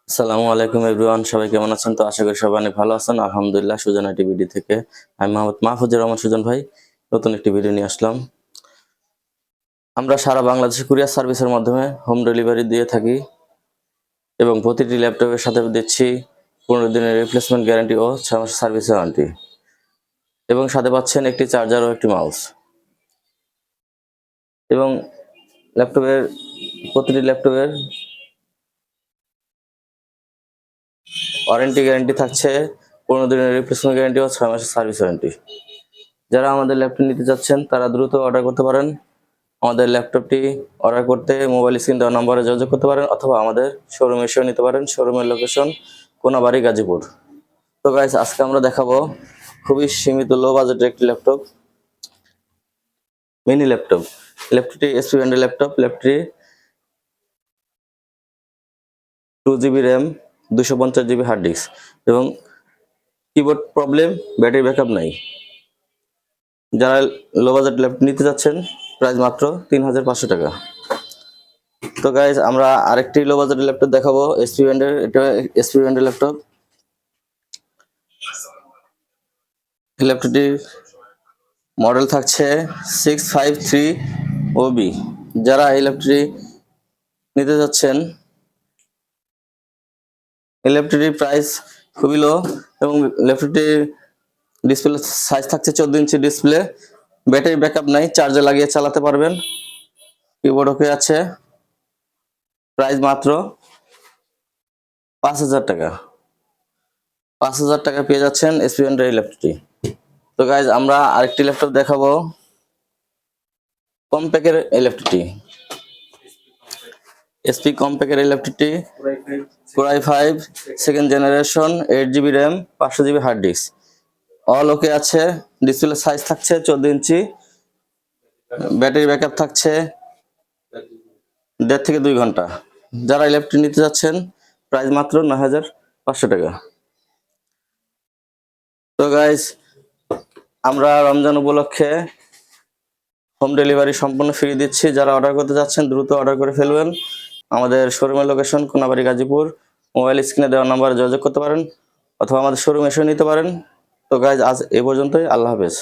আসসালামু আলাইকুম এভরিওয়ান, সবাই কেমন আছেন? তো আশা করি সবাই অনেক ভালো আছেন। আলহামদুলিল্লাহ। সুজন আইটি ভিডি থেকে আমি মোহাম্মদ মাহফুজুর রহমান সুজন ভাই নতুন একটি ভিডিও নিয়ে আসলাম। আমরা সারা বাংলাদেশে কুরিয়ার সার্ভিসের মাধ্যমে হোম ডেলিভারি দিয়ে থাকি এবং প্রতিটি ল্যাপটপের সাথে দিচ্ছি 15 দিনের রিপ্লেসমেন্ট গ্যারান্টি ও 6 মাসের সার্ভিস ওয়ারেন্টি এবং সাথে পাচ্ছেন একটি চার্জার ও একটি মাউস। এবং প্রতিটি ল্যাপটপের ওয়ারেন্টি গ্যারান্টি থাকছে 15 দিনের রিপ্লেসমেন্ট গ্যারান্টি ও 6 মাসের সার্ভিস ওয়ারেন্টি। যারা আমাদের ল্যাপটপ নিতে যাচ্ছেন তারা দ্রুত অর্ডার করতে পারেন। আমাদের ল্যাপটপটি অর্ডার করতে মোবাইল স্ক্রিন দেওয়া নম্বরে যোগাযোগ করতে পারেন অথবা আমাদের শোরুমে এসেও নিতে পারেন। শোরুমের লোকেশন কোনাবাড়ি, গাজীপুর। তো গাইস, আজকে আমরা দেখাবো খুবই সীমিত লো বাজেটের একটি ল্যাপটপ, মিনি ল্যাপটপ। ল্যাপটপটি এসপি ব্র্যান্ডের ল্যাপটপ। ল্যাপটপটি 2 GB RAM, 250 GB hard disk এবং কিবোর্ড প্রবলেম, ব্যাটারি ব্যাকআপ নাই। যারা লো বাজেট ল্যাপটপ নিতে যাচ্ছেন, প্রাইস মাত্র 3500 টাকা। তো গাইজ, আমরা আরেকটি লো বাজেটের ল্যাপটপ দেখাবো এসপি ব্র্যান্ডের। এটা এসপি ব্র্যান্ডের ল্যাপটপ। ল্যাপটপটির মডেল থাকছে 653OB। যারা এই ল্যাপটপটি নিতে যাচ্ছেন, এই ল্যাপটপটির প্রাইস খুবই লো এবং ল্যাপটপটির ডিসপ্লে সাইজ থাকছে 14 ইঞ্চি ডিসপ্লে। ব্যাটারি ব্যাকআপ নাই, চার্জে লাগিয়ে চালাতে পারবেন। কিবোর্ড ওকে আছে। প্রাইস মাত্র 5000 টাকা। 5000 টাকা পেয়ে যাচ্ছেন এসপি ব্র্যান্ডের এই ল্যাপটপটি। তো গাইজ, আমরা আরেকটি ল্যাপটপ দেখাবো কমপ্যাকের এই ল্যাপটপটি। এসপি কমপ্যাকের এই ল্যাপটপটি Core i5 second generation, 8 GB RAM, 500 GB hard disk. All okay আছে। ডিসপ্লে সাইজ থাকছে 14 ইঞ্চি। ব্যাটারি ব্যাকআপ থাকছে 1.5 থেকে 2 ঘন্টা। যারা এই ল্যাপটপ নিতে যাচ্ছেন, প্রাইস মাত্র 9500 টাকা। তো গাইজ, আমরা রমজান উপলক্ষে হোম ডেলিভারি সম্পূর্ণ ফ্রি দিচ্ছি। যারা অর্ডার করতে যাচ্ছেন দ্রুত অর্ডার করে ফেলবেন। আমাদের শোরুমের লোকেশন কোনাবাড়ি, গাজীপুর। মোবাইল স্ক্রিনে দেওয়া নাম্বারে যোগাযোগ করতে পারেন অথবা আমাদের শোরুমে এসে নিতে পারেন। তো গাইজ, আজ এ পর্যন্তই। আল্লাহ হাফেজ।